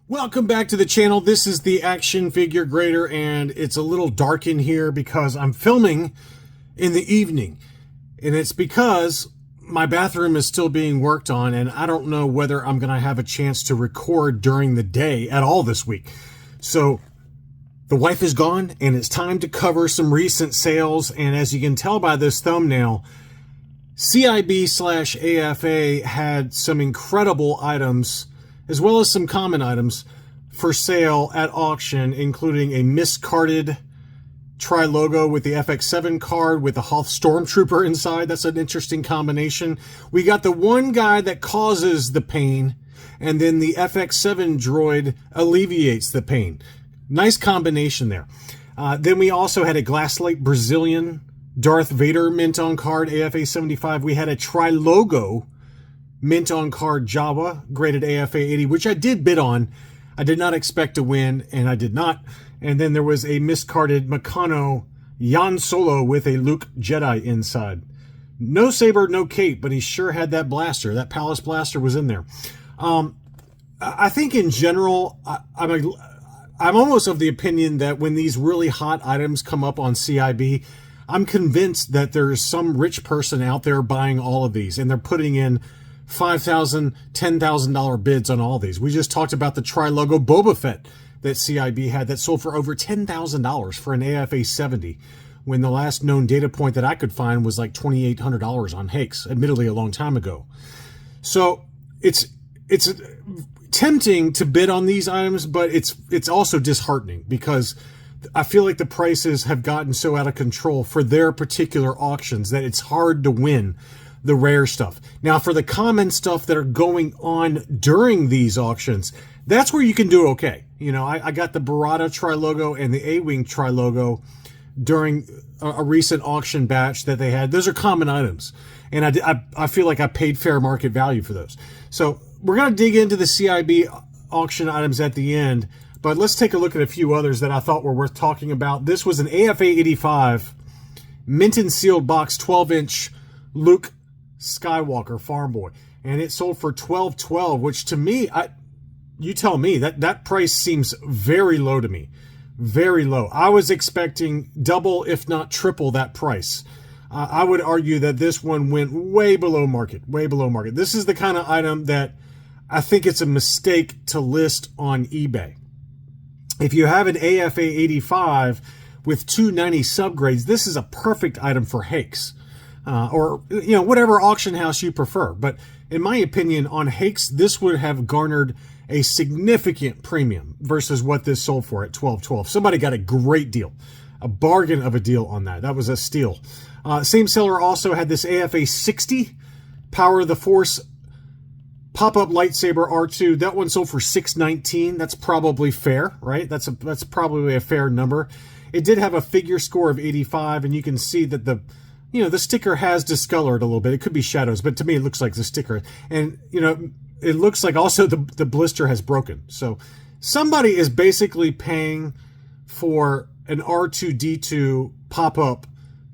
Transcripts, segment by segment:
Welcome back to the channel. This is the action figure grader, and it's a little dark in here because I'm filming in the evening. And it's because my bathroom is still being worked on, and I don't know whether I'm going to have a chance to record during the day at all this week. So the wife is gone, and it's time to cover some recent sales. And as you can tell by this thumbnail, CIB/AFA had some incredible items as well as some common items for sale at auction, including a miscarded tri-logo with the FX7 card with the Hoth Stormtrooper inside. That's an interesting combination. We got the one guy that causes the pain, and then the FX7 droid alleviates the pain. Nice combination there. Then we also had a Glasslite Brazilian Darth Vader mint on card, AFA 75. We had a tri-logo mint on card Jawa graded AFA 80, which I did bid on. I did not expect to win, and I did not. And then there was a miscarded Meccano Yan Solo with a Luke Jedi inside. No saber, no cape, but he sure had that blaster. That Palace blaster was in there. I think in general, I'm almost of the opinion that when these really hot items come up on CIB, I'm convinced that there's some rich person out there buying all of these, and they're putting in $5,000, $10,000 bids on all these. We just talked about the tri-logo Boba Fett that CIB had that sold for over $10,000 for an AFA 70, when the last known data point that I could find was like $2,800 on Hakes, admittedly a long time ago. So it's tempting to bid on these items, but it's also disheartening because I feel like the prices have gotten so out of control for their particular auctions that it's hard to win the rare stuff. Now, for the common stuff that are going on during these auctions, that's where you can do okay. You know, I got the Barada tri-logo and the A-Wing tri-logo during a recent auction batch that they had. Those are common items, and I feel like I paid fair market value for those. So we're going to dig into the CIB auction items at the end, but let's take a look at a few others that I thought were worth talking about. This was an AFA 85 mint and sealed box 12-inch Luke Skywalker Farm Boy, and it sold for $12.12, which to me, you tell me, that price seems very low to me. Very low. I was expecting double, if not triple, that price. I would argue that this one went way below market, way below market. This is the kind of item that I think it's a mistake to list on eBay. If you have an AFA 85 with 290 subgrades, this is a perfect item for Hakes. Or, you know, whatever auction house you prefer. But in my opinion, on Hakes, this would have garnered a significant premium versus what this sold for at $12.12. Somebody got a great deal, a bargain of a deal on that. That was a steal. Same seller also had this AFA 60 Power of the Force pop-up lightsaber R2. That one sold for $6.19. That's probably fair, right? That's probably a fair number. It did have a figure score of 85, and you can see that the sticker has discolored a little bit. It could be shadows, but to me it looks like the sticker. And, you know, it looks like also the blister has broken. So somebody is basically paying for an R2-D2 pop-up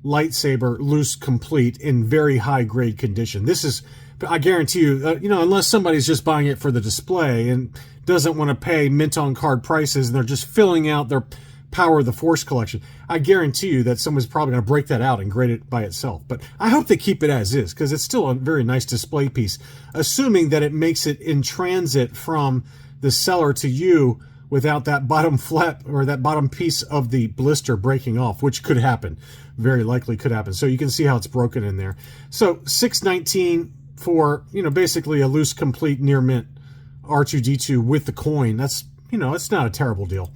lightsaber loose complete in very high grade condition. This is, I guarantee you, unless somebody's just buying it for the display and doesn't want to pay mint on card prices and they're just filling out their Power of the Force collection, I guarantee you that someone's probably going to break that out and grade it by itself. But I hope they keep it as is, because it's still a very nice display piece, assuming that it makes it in transit from the seller to you without that bottom flap or that bottom piece of the blister breaking off, which could happen. Very likely could happen. So you can see how it's broken in there. So $6.19 for, basically a loose complete near mint R2-D2 with the coin. That's, it's not a terrible deal.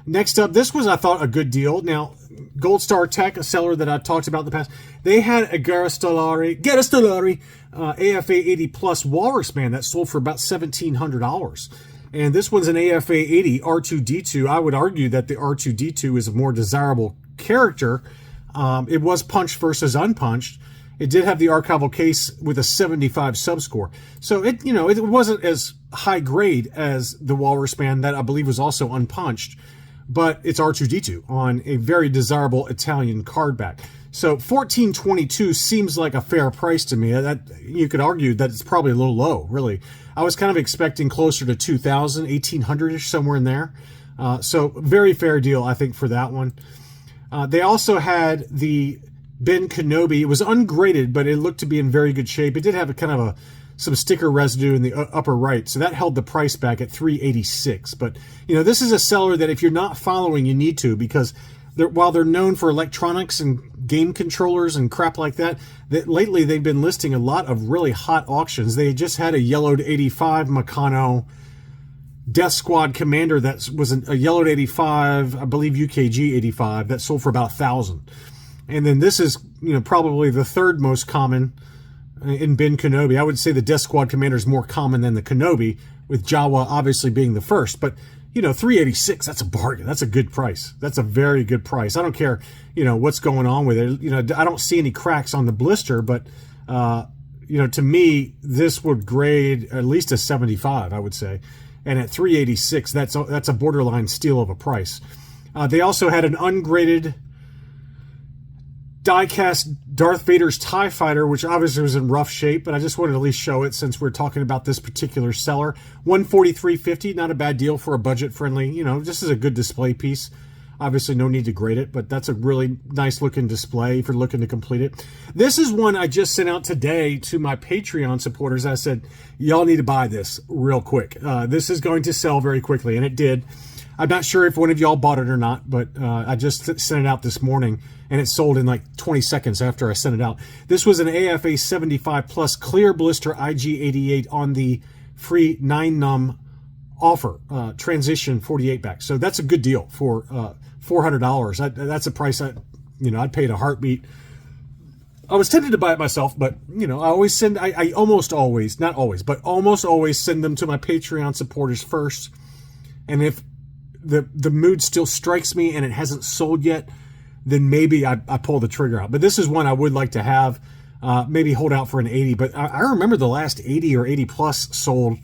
Next up, this was, I thought, a good deal. Now, Gold Star Tech, a seller that I've talked about in the past, they had a Garastellari AFA 80 Plus Walrus Man that sold for about $1,700. And this one's an AFA 80 R2-D2. I would argue that the R2-D2 is a more desirable character. It was punched versus unpunched. It did have the archival case with a 75 subscore. So it wasn't as high grade as the Walrus Man that I believe was also unpunched. but it's R2-D2 on a very desirable Italian card back. So $14.22 seems like a fair price to me. That you could argue that it's probably a little low, really. I was kind of expecting closer to 2,000, 1,800-ish, somewhere in there. So very fair deal, I think, for that one. They also had the Ben Kenobi. It was ungraded, but it looked to be in very good shape. It did have a kind of some sticker residue in the upper right, so that held the price back at $386. But this is a seller that if you're not following, you need to, because while they're known for electronics and game controllers and crap like that, lately they've been listing a lot of really hot auctions. They just had a yellowed 85 Meccano Death Squad Commander that was a yellowed 85, I believe UKG 85, that sold for about $1,000. And then this is probably the third most common in Ben Kenobi. I would say the Death Squad Commander is more common than the Kenobi, with Jawa obviously being the first. But $386, that's a bargain. That's a good price. That's a very good price. I don't care what's going on with it. I don't see any cracks on the blister, but to me this would grade at least a 75, I would say. And at $386, that's a borderline steal of a price. They also had an ungraded die-cast Darth Vader's TIE Fighter, which obviously was in rough shape, but I just wanted to at least show it since we're talking about this particular seller. $143.50, not a bad deal for a budget-friendly, this is a good display piece. Obviously, no need to grade it, but that's a really nice-looking display if you're looking to complete it. This is one I just sent out today to my Patreon supporters. I said, y'all need to buy this real quick. This is going to sell very quickly, and it did. I'm not sure if one of y'all bought it or not, but I just sent it out this morning, and it sold in like 20 seconds after I sent it out. This was an AFA 75 Plus Clear Blister IG88 on the free 9-num offer, transition 48 back. So that's a good deal for $400. That's a price I'd pay in a heartbeat. I was tempted to buy it myself, but I always send, I almost always, not always, but almost always send them to my Patreon supporters first. And if the mood still strikes me and it hasn't sold yet, then maybe I pull the trigger out. But this is one I would like to have, maybe hold out for an 80. But I remember the last 80 or 80 plus sold,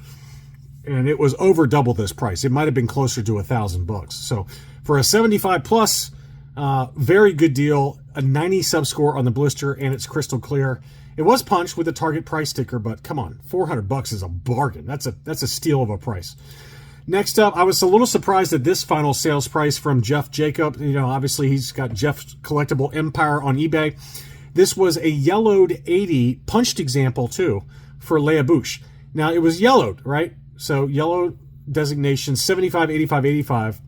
and it was over double this price. It might have been closer to $1,000. So for a 75 plus, very good deal. A 90 sub score on the blister, and it's crystal clear. It was punched with a Target price sticker, but come on, $400 is a bargain. That's a steal of a price. Next up, I was a little surprised at this final sales price from Jeff Jacob. Obviously he's got Jeff's Collectible Empire on eBay. This was a yellowed 80 punched example too for Leia Bush. Now it was yellowed, right? So yellow designation 75, 85, 85.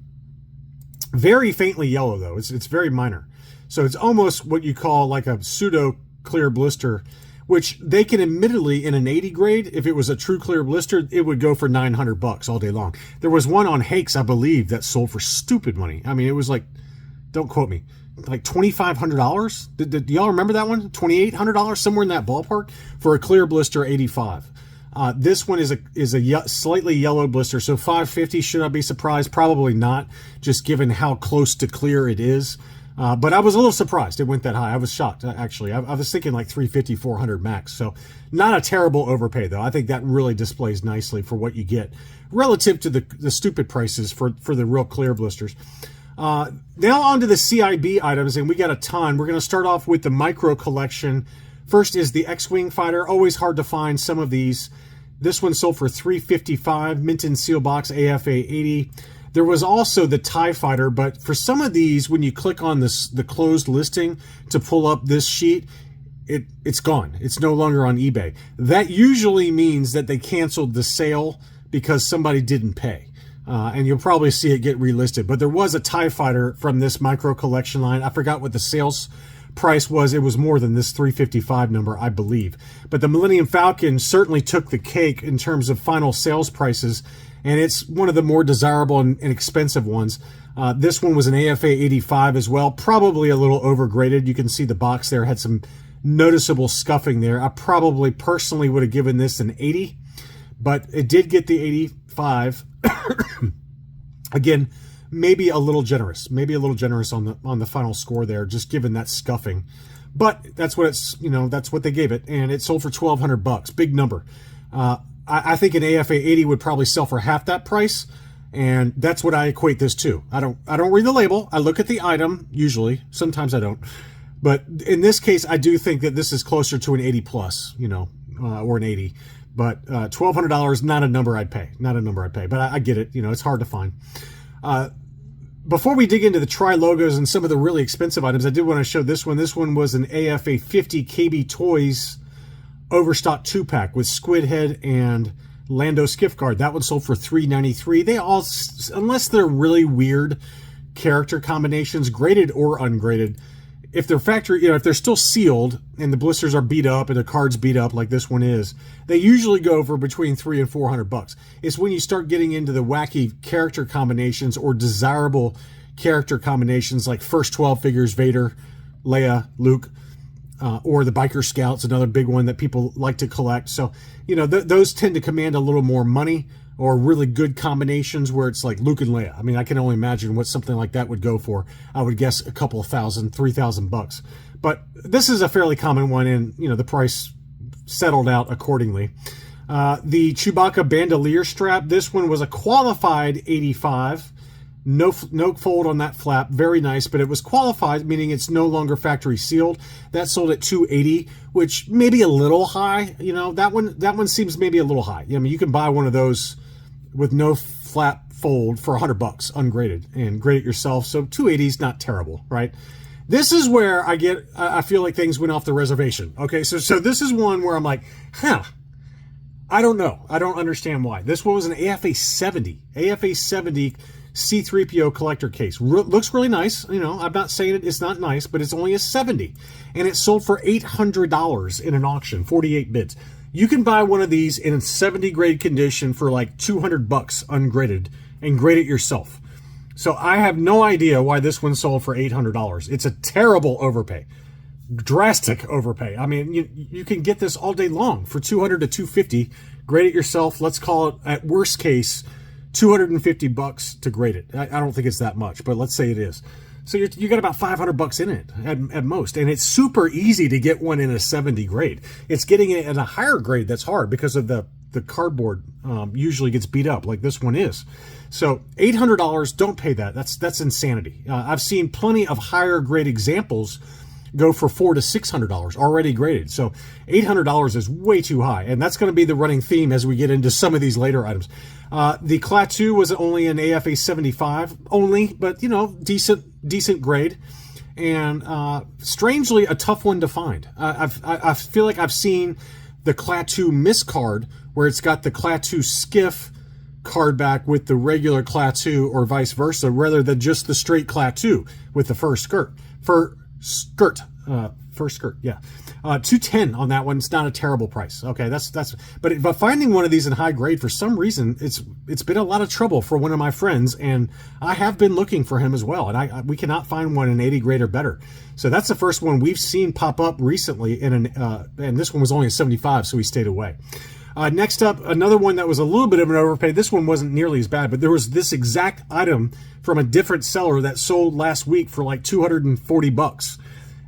Very faintly yellow though. It's very minor. So it's almost what you call like a pseudo clear blister, which they can admittedly in an 80 grade, if it was a true clear blister, it would go for $900 all day long. There was one on Hakes, I believe, that sold for stupid money. I mean, it was like, don't quote me, like $2,500. Did y'all remember that one? $2,800, somewhere in that ballpark for a clear blister 85. This one is a slightly yellow blister, so $550. Should I be surprised? Probably not, just given how close to clear it is. But I was a little surprised it went that high. I was shocked, actually. I was thinking like $350, $400 max. So not a terrible overpay, though. I think that really displays nicely for what you get relative to the stupid prices for the real clear blisters. Now on to the CIB items, and we got a ton. We're going to start off with the micro collection. First is the X-Wing fighter. Always hard to find some of these. This one sold for $355, mint in seal box, AFA 80. There was also the TIE Fighter, but for some of these, when you click on the closed listing to pull up this sheet, it's gone. It's no longer on eBay. That usually means that they canceled the sale because somebody didn't pay. And you'll probably see it get relisted. But there was a TIE Fighter from this micro collection line. I forgot what the sales price was. It was more than this $355 number, I believe. But the Millennium Falcon certainly took the cake in terms of final sales prices, and it's one of the more desirable and expensive ones. This one was an AFA 85 as well, probably a little overgraded. You can see the box there had some noticeable scuffing there. I probably personally would have given this an 80, but it did get the 85. Again, maybe a little generous on the final score there, just given that scuffing. But that's what that's what they gave it, and it sold for $1,200, big number. I think an AFA 80 would probably sell for half that price, And that's what I equate this to. I don't read the label. I look at the item usually. Sometimes I don't. But in this case, I do think that this is closer to an 80 plus, you know, or an 80. But $1,200, not a number I'd pay. Not a number I'd pay. But I get it. You know, it's hard to find. Before we dig into the Tri logos and some of the really expensive items, I did want to show this one. This one was an AFA 50 KB Toys Overstock 2-pack with Squid Head and Lando Skiff Guard. That one sold for $3.93. They all, unless they're really weird character combinations, graded or ungraded, if they're factory, you know, if they're still sealed and the blisters are beat up and the card's beat up like this one is, they usually go for between $300 and $400. It's when you start getting into the wacky character combinations or desirable character combinations like first 12 figures, Vader, Leia, Luke, or the Biker Scouts, another big one that people like to collect. So, you know, those tend to command a little more money, or really good combinations where it's like Luke and Leia. I mean, I can only imagine what something like that would go for. I would guess a couple of thousand, $3,000. But this is a fairly common one, and, you know, the price settled out accordingly. The Chewbacca bandolier strap, this one was a qualified 85. No fold on that flap, very nice, but it was qualified, meaning it's no longer factory sealed. That sold at $280, which may be a little high. You know, that one seems maybe a little high. I mean, you can buy one of those with no flap fold for $100 ungraded and grade it yourself. So $280 is not terrible, right? This is where I feel like things went off the reservation. Okay, so this is one where I'm like, I don't know. I don't understand why. This one was an AFA 70. AFA 70 C-3PO collector case. Looks really nice. You know, I'm not saying it's not nice, but it's only a 70. And it sold for $800 in an auction, 48 bids. You can buy one of these in 70 grade condition for like $200 ungraded and grade it yourself. So I have no idea why this one sold for $800. It's a terrible overpay. Drastic overpay. I mean, you can get this all day long for $200 to $250. Grade it yourself. Let's call it, at worst case, $250 to grade it. I don't think it's that much, but let's say it is. So you got about $500 in it at most, and it's super easy to get one in a 70 grade. It's getting it at a higher grade that's hard because of the cardboard usually gets beat up like this one is. So $800, don't pay that. That's insanity. I've seen plenty of higher grade examples go for $400 to $600 already graded. So $800 is way too high, and that's going to be the running theme as we get into some of these later items. The Klaatu was only an AFA 75 only, but you know, decent grade, and strangely a tough one to find. I feel like I've seen the Klaatu miscard where it's got the Klaatu skiff card back with the regular Klaatu or vice versa, rather than just the straight Klaatu with the fur skirt. Yeah. $210 on that one. It's not a terrible price. Okay, but finding one of these in high grade, for some reason, it's been a lot of trouble for one of my friends, and I have been looking for him as well, and we cannot find one in 80 grade or better. So that's the first one we've seen pop up recently and this one was only a 75, so we stayed away. Next up, another one that was a little bit of an overpay. This one wasn't nearly as bad, but there was this exact item from a different seller that sold last week for like $240.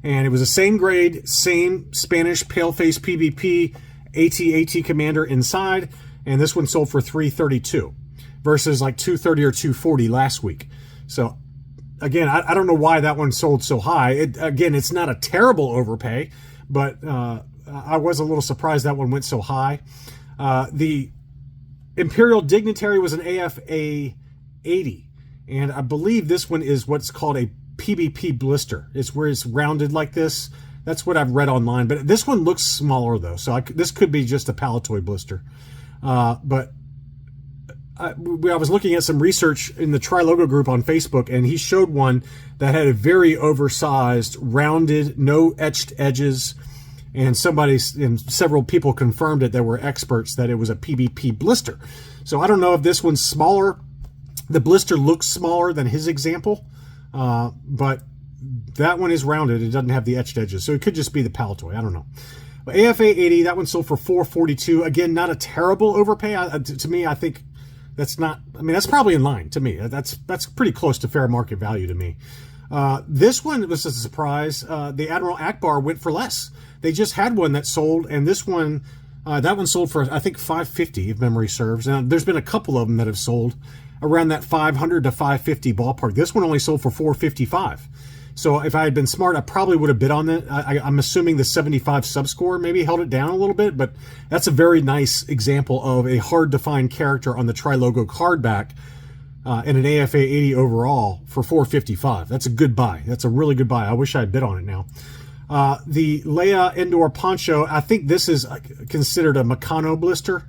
And it was the same grade, same Spanish Paleface PvP AT-AT Commander inside, and this one sold for $332 versus like $230 or $240 last week. So again, I don't know why that one sold so high. Again, it's not a terrible overpay, but I was a little surprised that one went so high. The Imperial Dignitary was an AFA 80, and I believe this one is what's called a PBP blister. It's where it's rounded like this. That's what I've read online, but this one looks smaller though, so this could be just a Palitoy blister. But I was looking at some research in the Tri Logo group on Facebook, and he showed one that had a very oversized, rounded, no etched edges, and several people confirmed it that were experts that it was a PBP blister. So I don't know if this one's smaller. The blister looks smaller than his example. But that one is rounded. It doesn't have the etched edges, so it could just be the Palitoy. I don't know. But AFA 80, that one sold for $442. Again, not a terrible overpay. To me, I think that's not. I mean, that's probably in line to me. That's pretty close to fair market value to me. This one was a surprise. The Admiral Akbar went for less. They just had one that sold, and this one, that one sold for I think $550 if memory serves. Now, there's been a couple of them that have sold. around that 500 to 550 ballpark. This one only sold for 455. So if I had been smart, I probably would have bid on that. I'm assuming the 75 subscore maybe held it down a little bit, but that's a very nice example of a hard-to-find character on the Tri-Logo card back and an AFA 80 overall for 455. That's a good buy. That's a really good buy. I wish I had bid on it now. The Leia Indoor Poncho, I think this is considered a Meccano blister.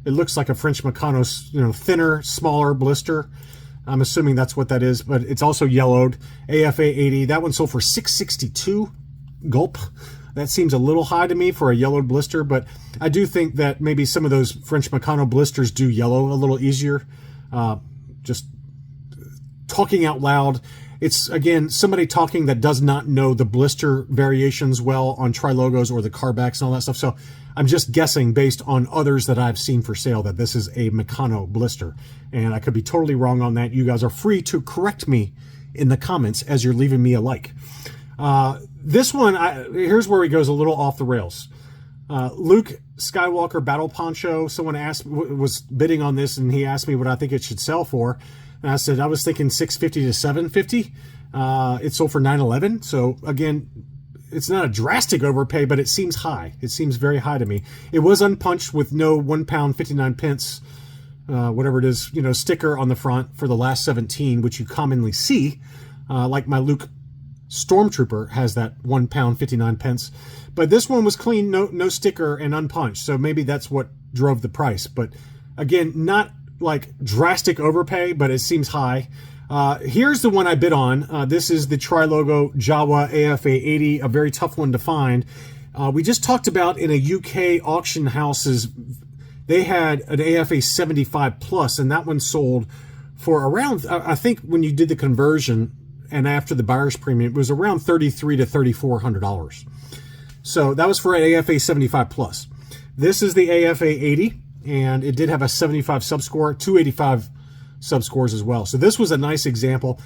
It looks like a French Meccano, you know, thinner, smaller blister. I'm assuming that's what that is, but it's also yellowed. AFA 80, that one sold for $662. Gulp. That seems a little high to me for a yellowed blister, but I do think that maybe some of those French Meccano blisters do yellow a little easier. Just talking out loud. It's, again, somebody talking that does not know the blister variations well on Tri-Logos or the carbacks and all that stuff. So I'm just guessing based on others that I've seen for sale that this is a Meccano blister. And I could be totally wrong on that. You guys are free to correct me in the comments as you're leaving me a like. This one, here's where he goes a little off the rails. Luke Skywalker Battle Poncho. Someone was bidding on this, and he asked me what I think it should sell for. And I said I was thinking $650 to $750. It sold for $911. So again, it's not a drastic overpay, but it seems high. It seems very high to me. It was unpunched with no £1.59, whatever it is, you know, sticker on the front for the last 17, which you commonly see. Like my Luke Stormtrooper has that £1.59. But this one was clean, no sticker and unpunched. So maybe that's what drove the price. But again, not like drastic overpay, but it seems high. Here's the one I bid on. This is the Tri-Logo Jawa AFA 80, a very tough one to find. We just talked about in a UK auction houses, they had an AFA 75 plus, and that one sold for around, I think when you did the conversion and after the buyer's premium, it was around $3,300 to $3,400. So that was for an AFA 75 plus. This is the AFA 80. And it did have a 75 subscore, 285 subscores as well. So this was a nice example.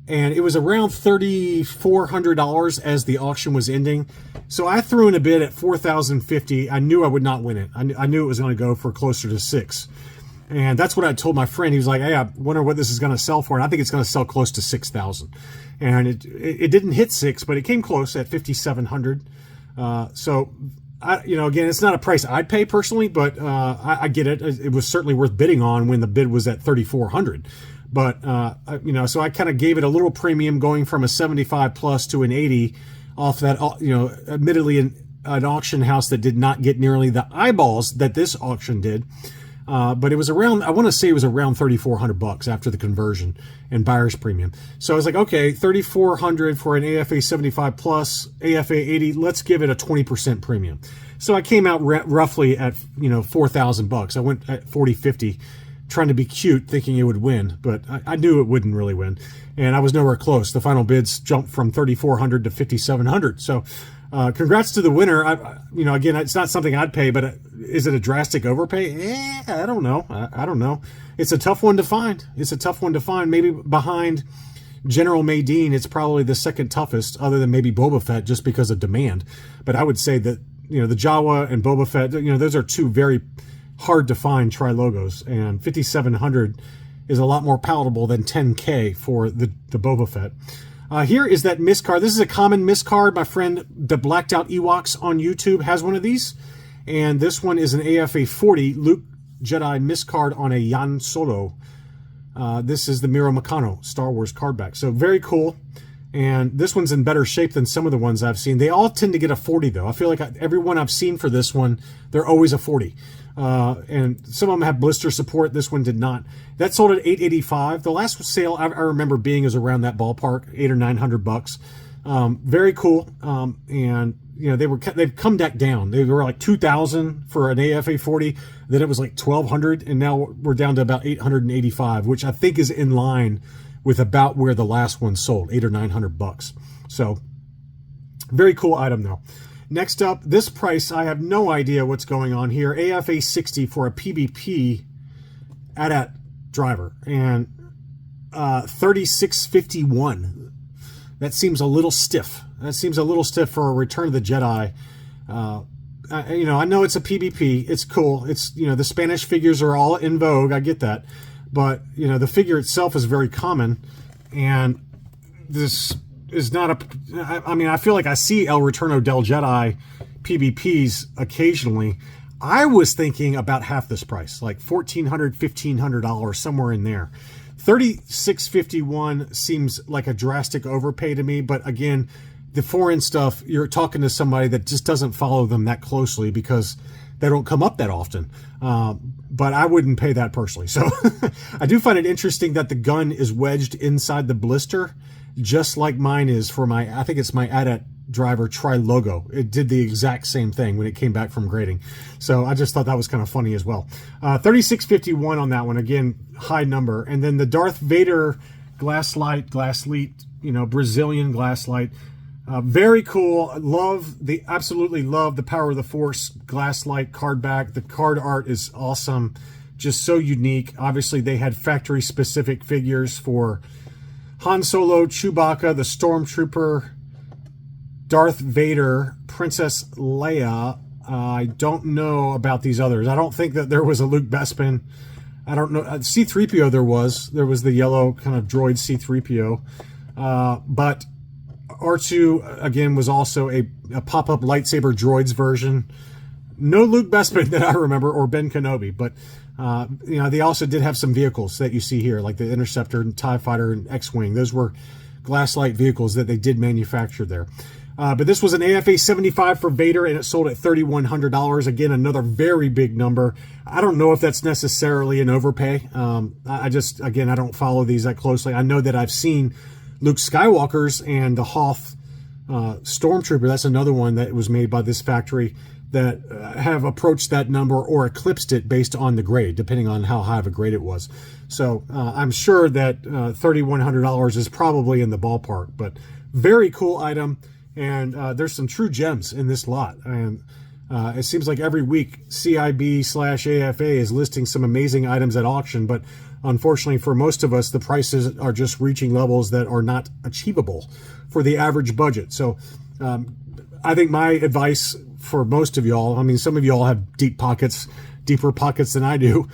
And it was around $3,400 as the auction was ending. So I threw in a bid at $4,050. I knew I would not win it. I knew it was going to go for closer to $6,000. And that's what I told my friend. He was like, hey, I wonder what this is going to sell for. And I think it's going to sell close to $6,000. And it didn't hit $6,000, but it came close at $5,700. So you know, again, it's not a price I'd pay personally, but I get it. It was certainly worth bidding on when the bid was at $3,400. But you know, so I kind of gave it a little premium going from a 75 plus to an 80 off that. You know, admittedly an auction house that did not get nearly the eyeballs that this auction did. But it was around, I want to say it was around $3,400 after the conversion and buyer's premium. So I was like, okay, $3,400 for an AFA 75 plus, AFA 80, let's give it a 20% premium. So I came out roughly at, you know, $4,000. I went at $4,050 trying to be cute, thinking it would win, but I knew it wouldn't really win. And I was nowhere close. The final bids jumped from $3,400 to $5,700. So congrats to the winner. You know, again, it's not something I'd pay, but is it a drastic overpay? I don't know. I don't know. It's a tough one to find. It's a tough one to find. Maybe behind General Madine, it's probably the second toughest, other than maybe Boba Fett, just because of demand. But I would say that, you know, the Jawa and Boba Fett, you know, those are two very hard to find Tri-Logos, and $5,700 is a lot more palatable than $10K for the Boba Fett. Here is that miscard. This is a common miscard. My friend, the Blacked Out Ewoks on YouTube, has one of these. And this one is an AFA 40 Luke Jedi miscard on a Yan Solo. This is the Miro-Meccano Star Wars card back. So very cool. And this one's in better shape than some of the ones I've seen. They all tend to get a 40, though. I feel like every one I've seen for this one, they're always a 40. And some of them have blister support. This one did not. That sold at $885. The last sale I remember being is around that ballpark, $800 or $900. Very cool. And you know, they've come back down. They were like $2,000 for an AFA 40. Then it was like $1,200, and now we're down to about $885, which I think is in line with about where the last one sold, $800 or $900. So very cool item though. Next up, this price, I have no idea what's going on here. AFA 60 for a PBP AT-AT driver, and $36.51. That seems a little stiff. That seems a little stiff for a Return of the Jedi. You know, I know it's a PBP. It's cool. It's, you know, the Spanish figures are all in vogue. I get that. but you know, the figure itself is very common, and this is not a, I mean, I feel like I see El Retorno del Jedi PVPs occasionally. I was thinking about half this price, like $1,400, $1,500, somewhere in there. $36.51 seems like a drastic overpay to me, but again, the foreign stuff, you're talking to somebody that just doesn't follow them that closely because they don't come up that often. But I wouldn't pay that personally. So I do find it interesting that the gun is wedged inside the blister, just like mine is for my, I think it's my AT-AT driver Tri-Logo. It did the exact same thing when it came back from grading. So I just thought that was kind of funny as well. $36.51 on that one. Again, high number. And then the Darth Vader Glasslite, you know, Brazilian Glasslite. Very cool. Absolutely love the Power of the Force Glasslite card back. The card art is awesome. Just so unique. Obviously, they had factory specific figures for Han Solo, Chewbacca, the Stormtrooper, Darth Vader, Princess Leia. I don't know about these others. I don't think that there was a Luke Bespin. I don't know. C-3PO there was. There was the yellow kind of droid C-3PO. But R2, again, was also a pop-up lightsaber droids version. No Luke Bespin that I remember, or Ben Kenobi. But, you know, they also did have some vehicles that you see here, like the Interceptor and TIE Fighter and X-Wing. Those were Glasslite vehicles that they did manufacture there. But this was an AFA 75 for Vader, and it sold at $3,100. Again, another very big number. I don't know if that's necessarily an overpay. I don't follow these that closely. I know that I've seen Luke Skywalker's and the Hoth Stormtrooper. That's another one that was made by this factory that have approached that number or eclipsed it based on the grade, depending on how high of a grade it was. So I'm sure that $3,100 is probably in the ballpark, but very cool item. And there's some true gems in this lot. And it seems like every week CIB/AFA is listing some amazing items at auction, but unfortunately for most of us, the prices are just reaching levels that are not achievable for the average budget. So I think my advice for most of y'all, I mean, some of y'all have deeper pockets than I do,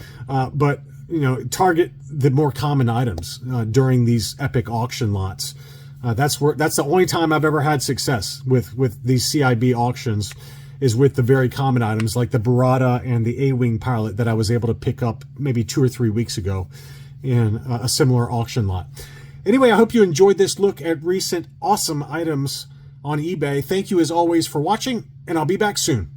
but you know, target the more common items during these epic auction lots. That's the only time I've ever had success with these CIB auctions, is with the very common items like the Barada and the A-Wing pilot that I was able to pick up maybe 2 or 3 weeks ago in a similar auction lot. Anyway, I hope you enjoyed this look at recent awesome items on eBay. Thank you as always for watching, and I'll be back soon.